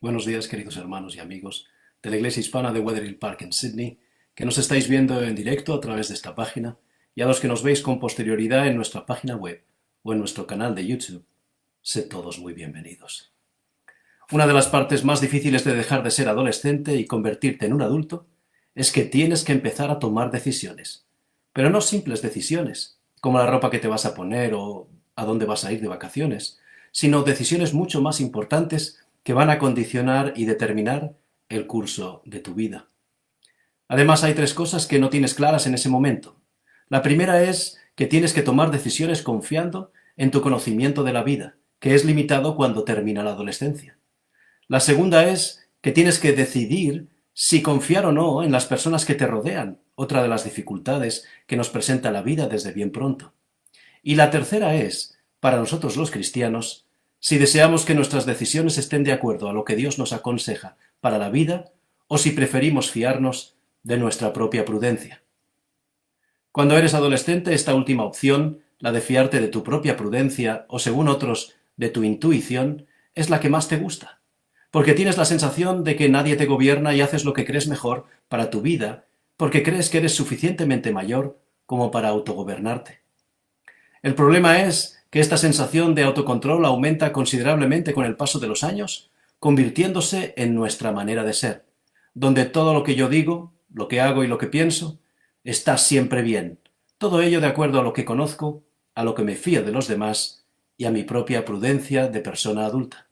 Buenos días, queridos hermanos y amigos de la Iglesia Hispana de Wetherill Park en Sydney, que nos estáis viendo en directo a través de esta página, y a los que nos veis con posterioridad en nuestra página web o en nuestro canal de YouTube. Sed todos muy bienvenidos. Una de las partes más difíciles de dejar de ser adolescente y convertirte en un adulto es que tienes que empezar a tomar decisiones, pero no simples decisiones, como la ropa que te vas a poner o a dónde vas a ir de vacaciones, sino decisiones mucho más importantes que van a condicionar y determinar el curso de tu vida. Además, hay tres cosas que no tienes claras en ese momento. La primera es que tienes que tomar decisiones confiando en tu conocimiento de la vida, que es limitado cuando termina la adolescencia. La segunda es que tienes que decidir si confiar o no en las personas que te rodean, otra de las dificultades que nos presenta la vida desde bien pronto. Y la tercera es, para nosotros los cristianos, si deseamos que nuestras decisiones estén de acuerdo a lo que Dios nos aconseja para la vida o si preferimos fiarnos de nuestra propia prudencia. Cuando eres adolescente, esta última opción, la de fiarte de tu propia prudencia o, según otros, de tu intuición, es la que más te gusta, porque tienes la sensación de que nadie te gobierna y haces lo que crees mejor para tu vida, porque crees que eres suficientemente mayor como para autogobernarte. El problema es que esta sensación de autocontrol aumenta considerablemente con el paso de los años, convirtiéndose en nuestra manera de ser, donde todo lo que yo digo, lo que hago y lo que pienso, está siempre bien, todo ello de acuerdo a lo que conozco, a lo que me fío de los demás y a mi propia prudencia de persona adulta.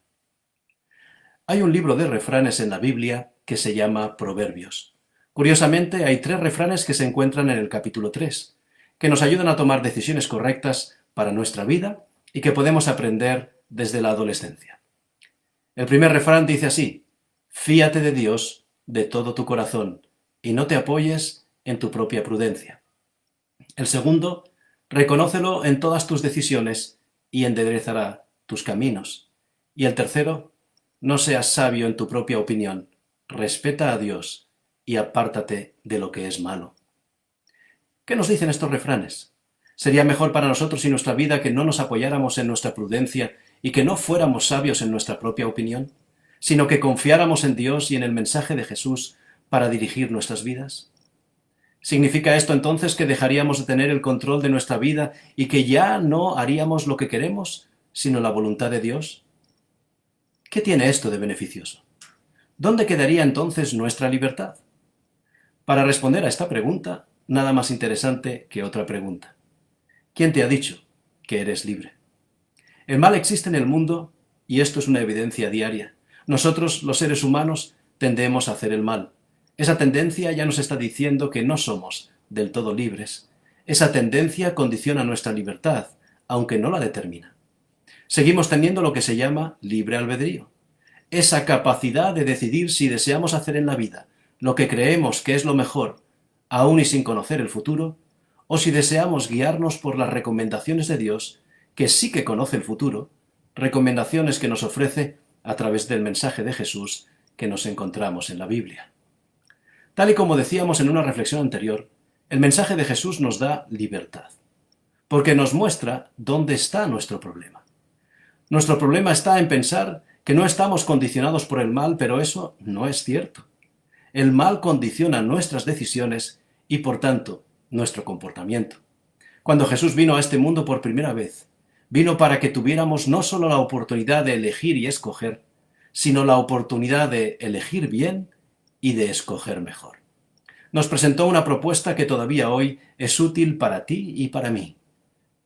Hay un libro de refranes en la Biblia que se llama Proverbios. Curiosamente, hay 3 refranes que se encuentran en el capítulo 3, que nos ayudan a tomar decisiones correctas para nuestra vida y que podemos aprender desde la adolescencia. El primer refrán dice así: fíate de Dios de todo tu corazón y no te apoyes en tu propia prudencia. El segundo, reconócelo en todas tus decisiones y enderezará tus caminos. Y el tercero, no seas sabio en tu propia opinión, respeta a Dios y apártate de lo que es malo. ¿Qué nos dicen estos refranes? ¿Sería mejor para nosotros y nuestra vida que no nos apoyáramos en nuestra prudencia y que no fuéramos sabios en nuestra propia opinión, sino que confiáramos en Dios y en el mensaje de Jesús para dirigir nuestras vidas? ¿Significa esto entonces que dejaríamos de tener el control de nuestra vida y que ya no haríamos lo que queremos, sino la voluntad de Dios? ¿Qué tiene esto de beneficioso? ¿Dónde quedaría entonces nuestra libertad? Para responder a esta pregunta, nada más interesante que otra pregunta. ¿Quién te ha dicho que eres libre? El mal existe en el mundo y esto es una evidencia diaria. Nosotros, los seres humanos, tendemos a hacer el mal. Esa tendencia ya nos está diciendo que no somos del todo libres. Esa tendencia condiciona nuestra libertad, aunque no la determina. Seguimos teniendo lo que se llama libre albedrío. Esa capacidad de decidir si deseamos hacer en la vida lo que creemos que es lo mejor, aún y sin conocer el futuro, o si deseamos guiarnos por las recomendaciones de Dios, que sí que conoce el futuro, recomendaciones que nos ofrece a través del mensaje de Jesús que nos encontramos en la Biblia. Tal y como decíamos en una reflexión anterior, el mensaje de Jesús nos da libertad, porque nos muestra dónde está nuestro problema. Nuestro problema está en pensar que no estamos condicionados por el mal, pero eso no es cierto. El mal condiciona nuestras decisiones y, por tanto, nuestro comportamiento. Cuando Jesús vino a este mundo por primera vez, vino para que tuviéramos no solo la oportunidad de elegir y escoger, sino la oportunidad de elegir bien y de escoger mejor. Nos presentó una propuesta que todavía hoy es útil para ti y para mí.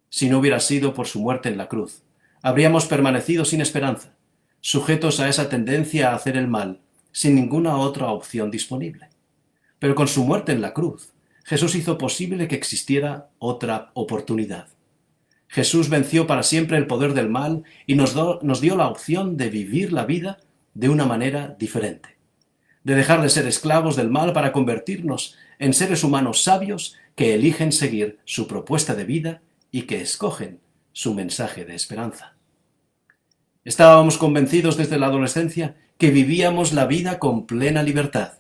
Si no hubiera sido por su muerte en la cruz, habríamos permanecido sin esperanza, sujetos a esa tendencia a hacer el mal, sin ninguna otra opción disponible. Pero con su muerte en la cruz, Jesús hizo posible que existiera otra oportunidad. Jesús venció para siempre el poder del mal y nos dio la opción de vivir la vida de una manera diferente, de dejar de ser esclavos del mal para convertirnos en seres humanos sabios que eligen seguir su propuesta de vida y que escogen su mensaje de esperanza. Estábamos convencidos desde la adolescencia que vivíamos la vida con plena libertad,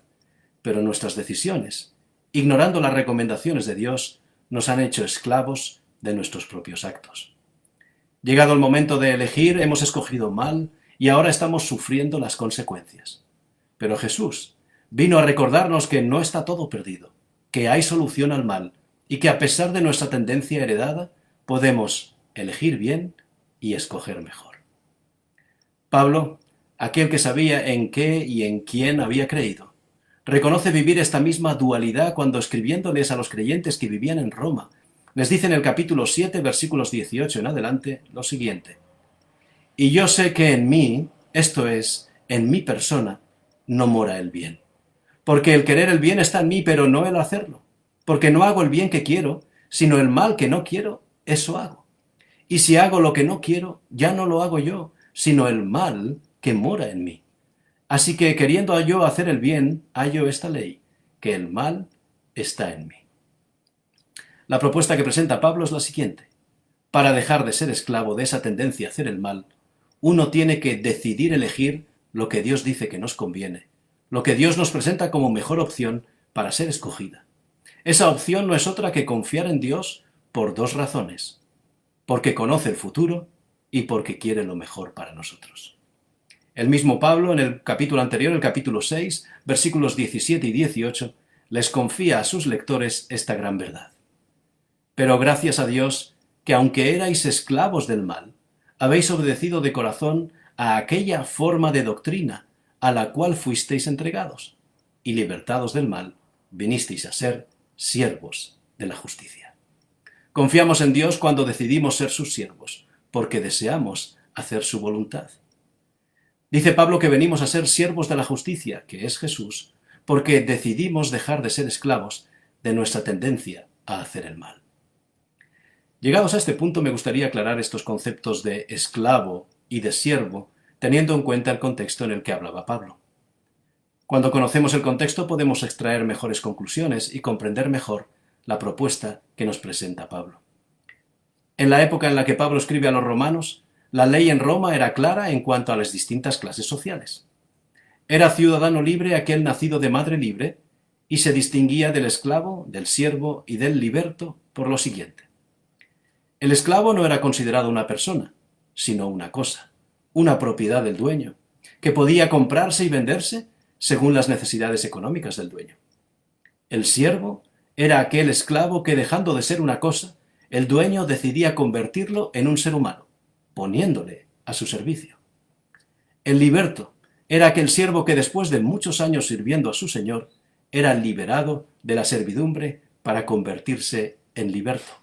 pero nuestras decisiones, ignorando las recomendaciones de Dios, nos han hecho esclavos de nuestros propios actos. Llegado el momento de elegir, hemos escogido mal y ahora estamos sufriendo las consecuencias. Pero Jesús vino a recordarnos que no está todo perdido, que hay solución al mal y que a pesar de nuestra tendencia heredada, podemos elegir bien y escoger mejor. Pablo, aquel que sabía en qué y en quién había creído, reconoce vivir esta misma dualidad cuando escribiéndoles a los creyentes que vivían en Roma, les dice en el capítulo 7, versículos 18 en adelante, lo siguiente: y yo sé que en mí, esto es, en mi persona, no mora el bien. Porque el querer el bien está en mí, pero no el hacerlo. Porque no hago el bien que quiero, sino el mal que no quiero, eso hago. Y si hago lo que no quiero, ya no lo hago yo, sino el mal que mora en mí. Así que queriendo yo hacer el bien, hallo esta ley, que el mal está en mí. La propuesta que presenta Pablo es la siguiente: para dejar de ser esclavo de esa tendencia a hacer el mal, uno tiene que decidir elegir lo que Dios dice que nos conviene, lo que Dios nos presenta como mejor opción para ser escogida. Esa opción no es otra que confiar en Dios por dos razones: porque conoce el futuro y porque quiere lo mejor para nosotros. El mismo Pablo, en el capítulo anterior, el capítulo 6, versículos 17 y 18, les confía a sus lectores esta gran verdad. Pero gracias a Dios, que aunque erais esclavos del mal, habéis obedecido de corazón a aquella forma de doctrina a la cual fuisteis entregados, y libertados del mal, vinisteis a ser siervos de la justicia. Confiamos en Dios cuando decidimos ser sus siervos, porque deseamos hacer su voluntad. Dice Pablo que venimos a ser siervos de la justicia, que es Jesús, porque decidimos dejar de ser esclavos de nuestra tendencia a hacer el mal. Llegados a este punto, me gustaría aclarar estos conceptos de esclavo y de siervo, teniendo en cuenta el contexto en el que hablaba Pablo. Cuando conocemos el contexto podemos extraer mejores conclusiones y comprender mejor la propuesta que nos presenta Pablo. En la época en la que Pablo escribe a los romanos, la ley en Roma era clara en cuanto a las distintas clases sociales. Era ciudadano libre aquel nacido de madre libre y se distinguía del esclavo, del siervo y del liberto por lo siguiente. El esclavo no era considerado una persona, sino una cosa, una propiedad del dueño, que podía comprarse y venderse según las necesidades económicas del dueño. El siervo era aquel esclavo que, dejando de ser una cosa, el dueño decidía convertirlo en un ser humano, poniéndole a su servicio. El liberto era aquel siervo que, después de muchos años sirviendo a su señor, era liberado de la servidumbre para convertirse en liberto.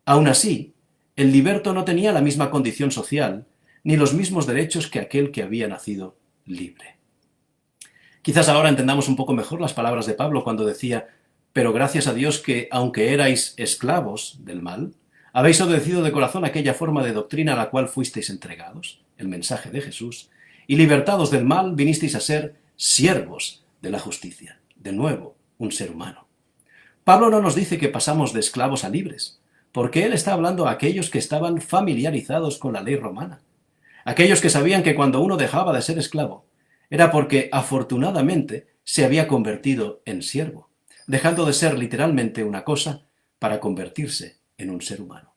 Aún así, el liberto no tenía la misma condición social ni los mismos derechos que aquel que había nacido libre. Quizás ahora entendamos un poco mejor las palabras de Pablo cuando decía: pero gracias a Dios que, aunque erais esclavos del mal, habéis obedecido de corazón aquella forma de doctrina a la cual fuisteis entregados, el mensaje de Jesús, y libertados del mal vinisteis a ser siervos de la justicia, de nuevo, un ser humano. Pablo no nos dice que pasamos de esclavos a libres, porque él está hablando a aquellos que estaban familiarizados con la ley romana, aquellos que sabían que cuando uno dejaba de ser esclavo, era porque afortunadamente se había convertido en siervo, dejando de ser literalmente una cosa para convertirse en un ser humano.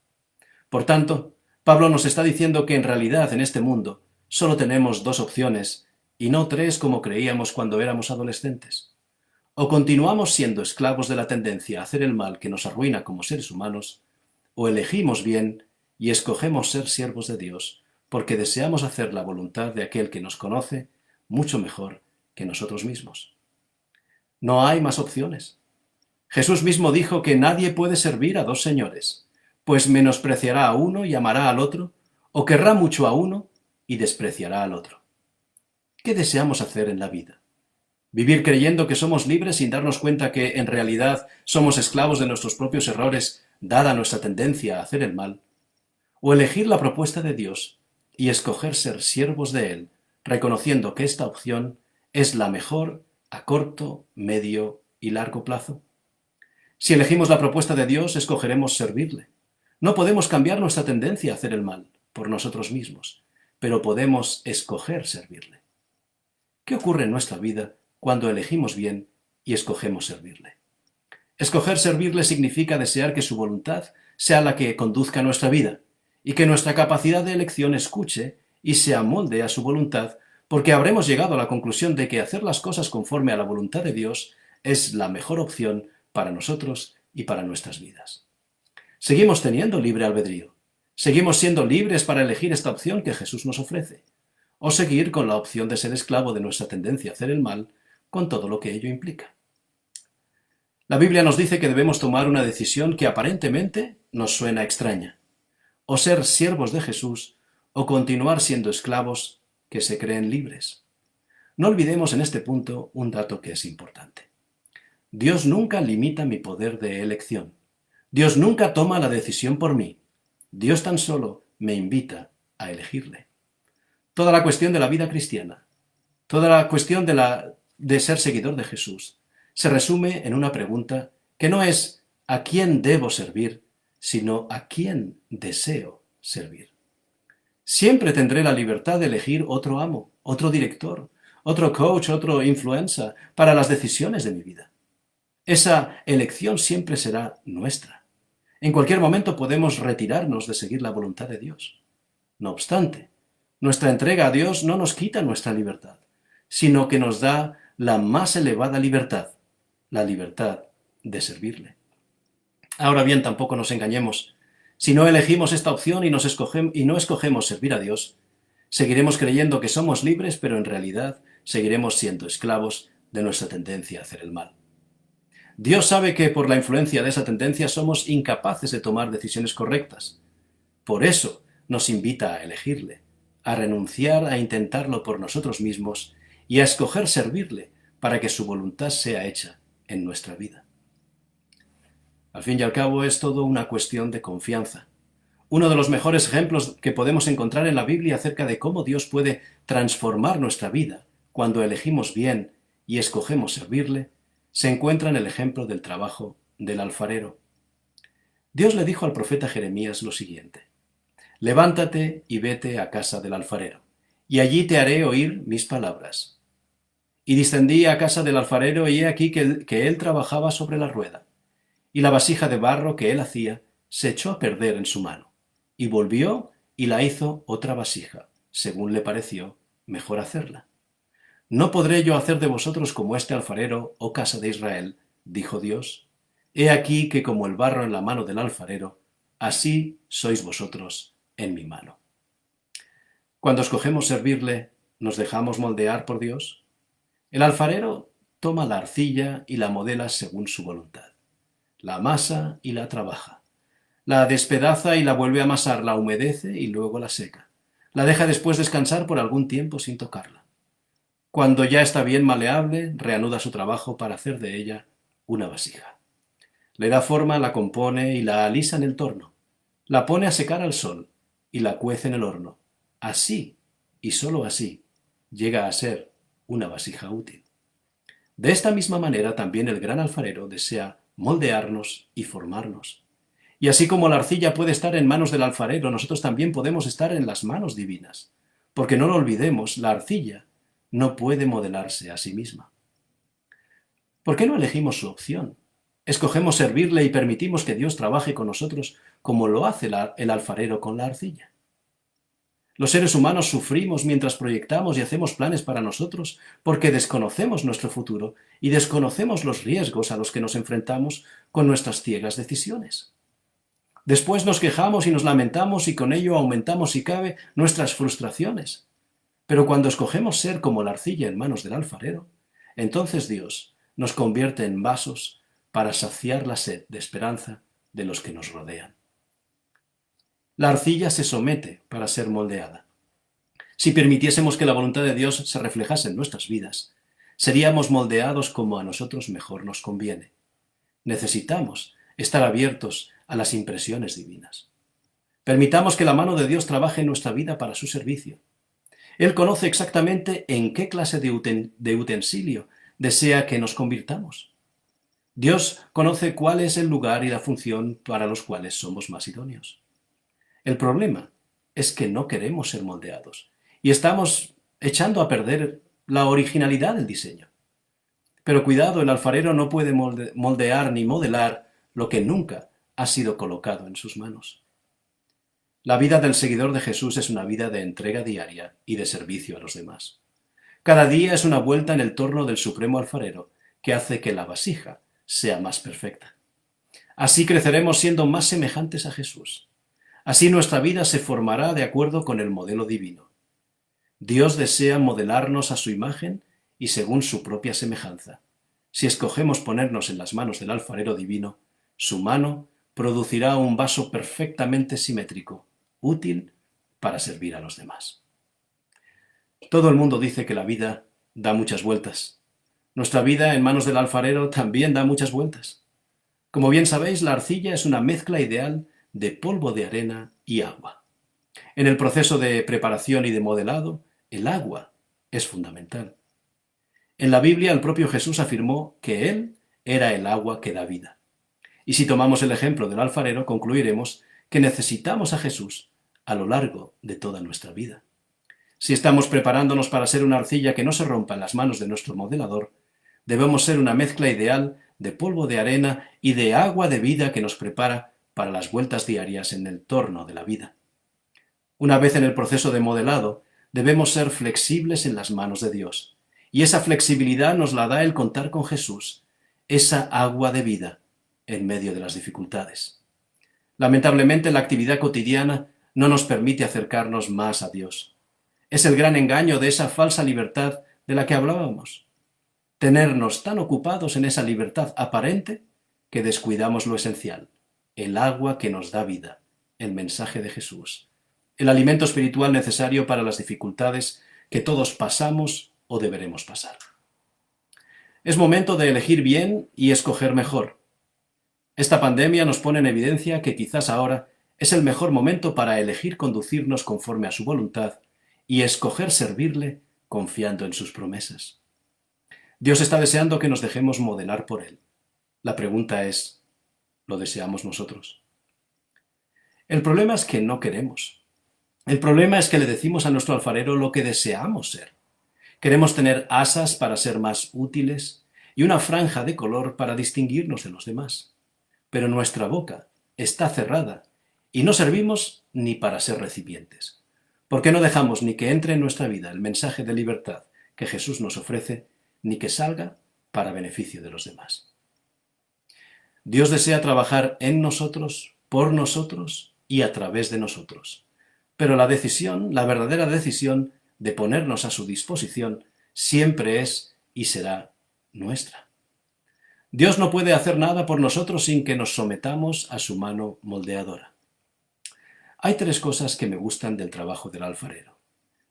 Por tanto, Pablo nos está diciendo que en realidad en este mundo solo tenemos dos opciones y no tres como creíamos cuando éramos adolescentes. O continuamos siendo esclavos de la tendencia a hacer el mal que nos arruina como seres humanos, o elegimos bien y escogemos ser siervos de Dios porque deseamos hacer la voluntad de aquel que nos conoce mucho mejor que nosotros mismos. No hay más opciones. Jesús mismo dijo que nadie puede servir a dos señores, pues menospreciará a uno y amará al otro, o querrá mucho a uno y despreciará al otro. ¿Qué deseamos hacer en la vida? ¿Vivir creyendo que somos libres sin darnos cuenta que en realidad somos esclavos de nuestros propios errores, dada nuestra tendencia a hacer el mal? ¿O elegir la propuesta de Dios y escoger ser siervos de Él, reconociendo que esta opción es la mejor a corto, medio y largo plazo? Si elegimos la propuesta de Dios, escogeremos servirle. No podemos cambiar nuestra tendencia a hacer el mal por nosotros mismos, pero podemos escoger servirle. ¿Qué ocurre en nuestra vida cuando elegimos bien y escogemos servirle? Escoger servirle significa desear que su voluntad sea la que conduzca nuestra vida y que nuestra capacidad de elección escuche y se amolde a su voluntad, porque habremos llegado a la conclusión de que hacer las cosas conforme a la voluntad de Dios es la mejor opción para nosotros y para nuestras vidas. Seguimos teniendo libre albedrío. Seguimos siendo libres para elegir esta opción que Jesús nos ofrece, o seguir con la opción de ser esclavo de nuestra tendencia a hacer el mal, con todo lo que ello implica. La Biblia nos dice que debemos tomar una decisión que aparentemente nos suena extraña, o ser siervos de Jesús, o continuar siendo esclavos que se creen libres. No olvidemos en este punto un dato que es importante. Dios nunca limita mi poder de elección. Dios nunca toma la decisión por mí. Dios tan solo me invita a elegirle. Toda la cuestión de la vida cristiana, toda la cuestión de ser seguidor de Jesús, se resume en una pregunta que no es ¿a quién debo servir?, sino ¿a quién deseo servir? Siempre tendré la libertad de elegir otro amo, otro director, otro coach, otro influencer para las decisiones de mi vida. Esa elección siempre será nuestra. En cualquier momento podemos retirarnos de seguir la voluntad de Dios. No obstante, nuestra entrega a Dios no nos quita nuestra libertad, sino que nos da la más elevada libertad, la libertad de servirle. Ahora bien, tampoco nos engañemos. Si no elegimos esta opción y no escogemos servir a Dios, seguiremos creyendo que somos libres, pero en realidad seguiremos siendo esclavos de nuestra tendencia a hacer el mal. Dios sabe que por la influencia de esa tendencia somos incapaces de tomar decisiones correctas. Por eso nos invita a elegirle, a renunciar a intentarlo por nosotros mismos y a escoger servirle para que su voluntad sea hecha en nuestra vida. Al fin y al cabo es todo una cuestión de confianza. Uno de los mejores ejemplos que podemos encontrar en la Biblia acerca de cómo Dios puede transformar nuestra vida cuando elegimos bien y escogemos servirle, se encuentra en el ejemplo del trabajo del alfarero. Dios le dijo al profeta Jeremías lo siguiente: «Levántate y vete a casa del alfarero, y allí te haré oír mis palabras». Y descendí a casa del alfarero, y he aquí que él trabajaba sobre la rueda, y la vasija de barro que él hacía se echó a perder en su mano, y volvió y la hizo otra vasija, según le pareció mejor hacerla. ¿No podré yo hacer de vosotros como este alfarero, oh casa de Israel?, dijo Dios. He aquí que como el barro en la mano del alfarero, así sois vosotros en mi mano. Cuando escogemos servirle, ¿nos dejamos moldear por Dios? El alfarero toma la arcilla y la modela según su voluntad. La amasa y la trabaja. La despedaza y la vuelve a amasar, la humedece y luego la seca. La deja después descansar por algún tiempo sin tocarla. Cuando ya está bien maleable, reanuda su trabajo para hacer de ella una vasija. Le da forma, la compone y la alisa en el torno. La pone a secar al sol y la cuece en el horno. Así, y sólo así, llega a ser una vasija útil. De esta misma manera también el gran alfarero desea moldearnos y formarnos. Y así como la arcilla puede estar en manos del alfarero, nosotros también podemos estar en las manos divinas. Porque no lo olvidemos, la arcilla no puede modelarse a sí misma. ¿Por qué no elegimos su opción? Escogemos servirle y permitimos que Dios trabaje con nosotros como lo hace el alfarero con la arcilla. Los seres humanos sufrimos mientras proyectamos y hacemos planes para nosotros porque desconocemos nuestro futuro y desconocemos los riesgos a los que nos enfrentamos con nuestras ciegas decisiones. Después nos quejamos y nos lamentamos y con ello aumentamos, si cabe, nuestras frustraciones. Pero cuando escogemos ser como la arcilla en manos del alfarero, entonces Dios nos convierte en vasos para saciar la sed de esperanza de los que nos rodean. La arcilla se somete para ser moldeada. Si permitiésemos que la voluntad de Dios se reflejase en nuestras vidas, seríamos moldeados como a nosotros mejor nos conviene. Necesitamos estar abiertos a las impresiones divinas. Permitamos que la mano de Dios trabaje en nuestra vida para su servicio. Él conoce exactamente en qué clase de utensilio desea que nos convirtamos. Dios conoce cuál es el lugar y la función para los cuales somos más idóneos. El problema es que no queremos ser moldeados y estamos echando a perder la originalidad del diseño. Pero cuidado, el alfarero no puede moldear ni modelar lo que nunca ha sido colocado en sus manos. La vida del seguidor de Jesús es una vida de entrega diaria y de servicio a los demás. Cada día es una vuelta en el torno del supremo alfarero que hace que la vasija sea más perfecta. Así creceremos siendo más semejantes a Jesús. Así nuestra vida se formará de acuerdo con el modelo divino. Dios desea modelarnos a su imagen y según su propia semejanza. Si escogemos ponernos en las manos del alfarero divino, su mano producirá un vaso perfectamente simétrico, útil para servir a los demás. Todo el mundo dice que la vida da muchas vueltas. Nuestra vida en manos del alfarero también da muchas vueltas. Como bien sabéis, la arcilla es una mezcla ideal de polvo de arena y agua. En el proceso de preparación y de modelado, el agua es fundamental. En la Biblia, el propio Jesús afirmó que Él era el agua que da vida. Y si tomamos el ejemplo del alfarero, concluiremos que necesitamos a Jesús a lo largo de toda nuestra vida. Si estamos preparándonos para ser una arcilla que no se rompa en las manos de nuestro modelador, debemos ser una mezcla ideal de polvo de arena y de agua de vida que nos prepara para las vueltas diarias en el torno de la vida. Una vez en el proceso de modelado, debemos ser flexibles en las manos de Dios. Y esa flexibilidad nos la da el contar con Jesús, esa agua de vida en medio de las dificultades. Lamentablemente, la actividad cotidiana no nos permite acercarnos más a Dios. Es el gran engaño de esa falsa libertad de la que hablábamos. Tenernos tan ocupados en esa libertad aparente que descuidamos lo esencial, el agua que nos da vida, el mensaje de Jesús, el alimento espiritual necesario para las dificultades que todos pasamos o deberemos pasar. Es momento de elegir bien y escoger mejor. Esta pandemia nos pone en evidencia que quizás ahora es el mejor momento para elegir conducirnos conforme a su voluntad y escoger servirle confiando en sus promesas. Dios está deseando que nos dejemos modelar por Él. La pregunta es, ¿lo deseamos nosotros? El problema es que no queremos. El problema es que le decimos a nuestro alfarero lo que deseamos ser. Queremos tener asas para ser más útiles y una franja de color para distinguirnos de los demás. Pero nuestra boca está cerrada y no servimos ni para ser recipientes. ¿Por qué no dejamos ni que entre en nuestra vida el mensaje de libertad que Jesús nos ofrece, ni que salga para beneficio de los demás? Dios desea trabajar en nosotros, por nosotros y a través de nosotros. Pero la decisión, la verdadera decisión de ponernos a su disposición, siempre es y será nuestra. Dios no puede hacer nada por nosotros sin que nos sometamos a su mano moldeadora. Hay tres cosas que me gustan del trabajo del alfarero: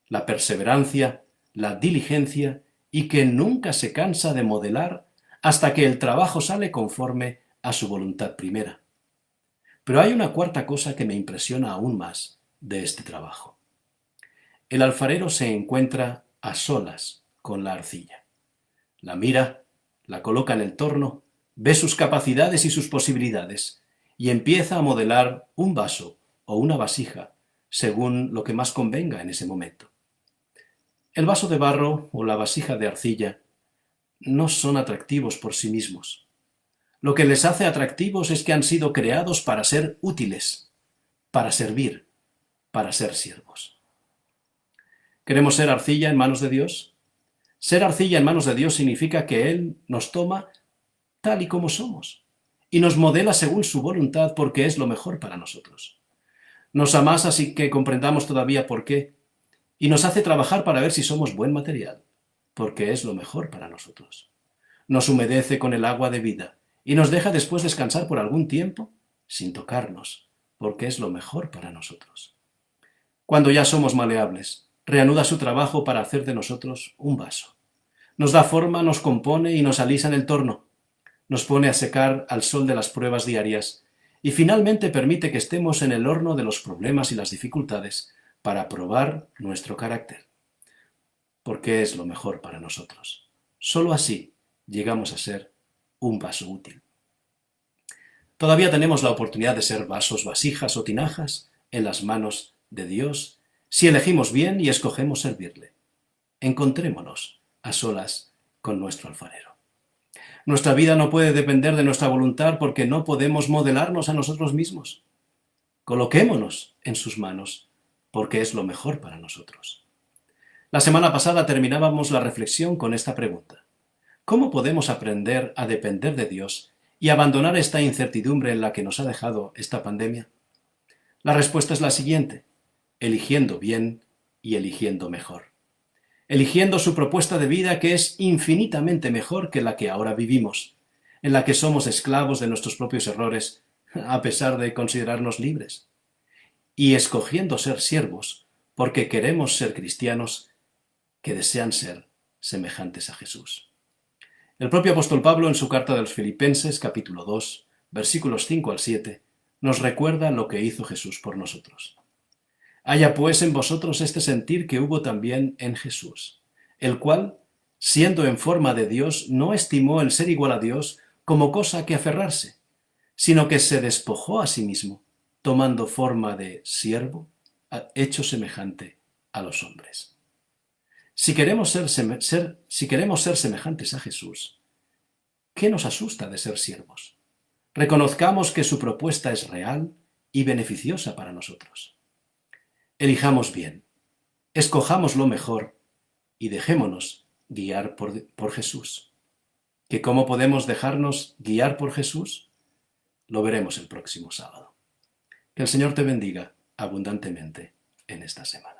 la perseverancia, la diligencia y que nunca se cansa de modelar hasta que el trabajo sale conforme a su voluntad primera. Pero hay una cuarta cosa que me impresiona aún más de este trabajo. El alfarero se encuentra a solas con la arcilla. La mira, la coloca en el torno, ve sus capacidades y sus posibilidades y empieza a modelar un vaso o una vasija según lo que más convenga en ese momento. El vaso de barro o la vasija de arcilla no son atractivos por sí mismos. Lo que les hace atractivos es que han sido creados para ser útiles, para servir, para ser siervos. ¿Queremos ser arcilla en manos de Dios? Ser arcilla en manos de Dios significa que Él nos toma tal y como somos y nos modela según su voluntad porque es lo mejor para nosotros. Nos amasa sin que comprendamos todavía por qué y nos hace trabajar para ver si somos buen material, porque es lo mejor para nosotros. Nos humedece con el agua de vida y nos deja después descansar por algún tiempo sin tocarnos, porque es lo mejor para nosotros. Cuando ya somos maleables, reanuda su trabajo para hacer de nosotros un vaso. Nos da forma, nos compone y nos alisa en el torno. Nos pone a secar al sol de las pruebas diarias y finalmente permite que estemos en el horno de los problemas y las dificultades para probar nuestro carácter, porque es lo mejor para nosotros. Solo así llegamos a ser un vaso útil. Todavía tenemos la oportunidad de ser vasos, vasijas o tinajas en las manos de Dios si elegimos bien y escogemos servirle. Encontrémonos a solas con nuestro alfarero. Nuestra vida no puede depender de nuestra voluntad porque no podemos modelarnos a nosotros mismos. Coloquémonos en sus manos, porque es lo mejor para nosotros. La semana pasada terminábamos la reflexión con esta pregunta: ¿cómo podemos aprender a depender de Dios y abandonar esta incertidumbre en la que nos ha dejado esta pandemia? La respuesta es la siguiente: eligiendo bien y eligiendo mejor. Eligiendo su propuesta de vida, que es infinitamente mejor que la que ahora vivimos, en la que somos esclavos de nuestros propios errores, a pesar de considerarnos libres. Y escogiendo ser siervos, porque queremos ser cristianos que desean ser semejantes a Jesús. El propio apóstol Pablo, en su carta de los Filipenses, capítulo 2, versículos 5 al 7, nos recuerda lo que hizo Jesús por nosotros. Haya pues en vosotros este sentir que hubo también en Jesús, el cual, siendo en forma de Dios, no estimó el ser igual a Dios como cosa que aferrarse, sino que se despojó a sí mismo, tomando forma de siervo, hecho semejante a los hombres. Si queremos ser semejantes a Jesús, ¿qué nos asusta de ser siervos? Reconozcamos que su propuesta es real y beneficiosa para nosotros. Elijamos bien, escojamos lo mejor y dejémonos guiar por Jesús. ¿Que cómo podemos dejarnos guiar por Jesús? Lo veremos el próximo sábado. Que el Señor te bendiga abundantemente en esta semana.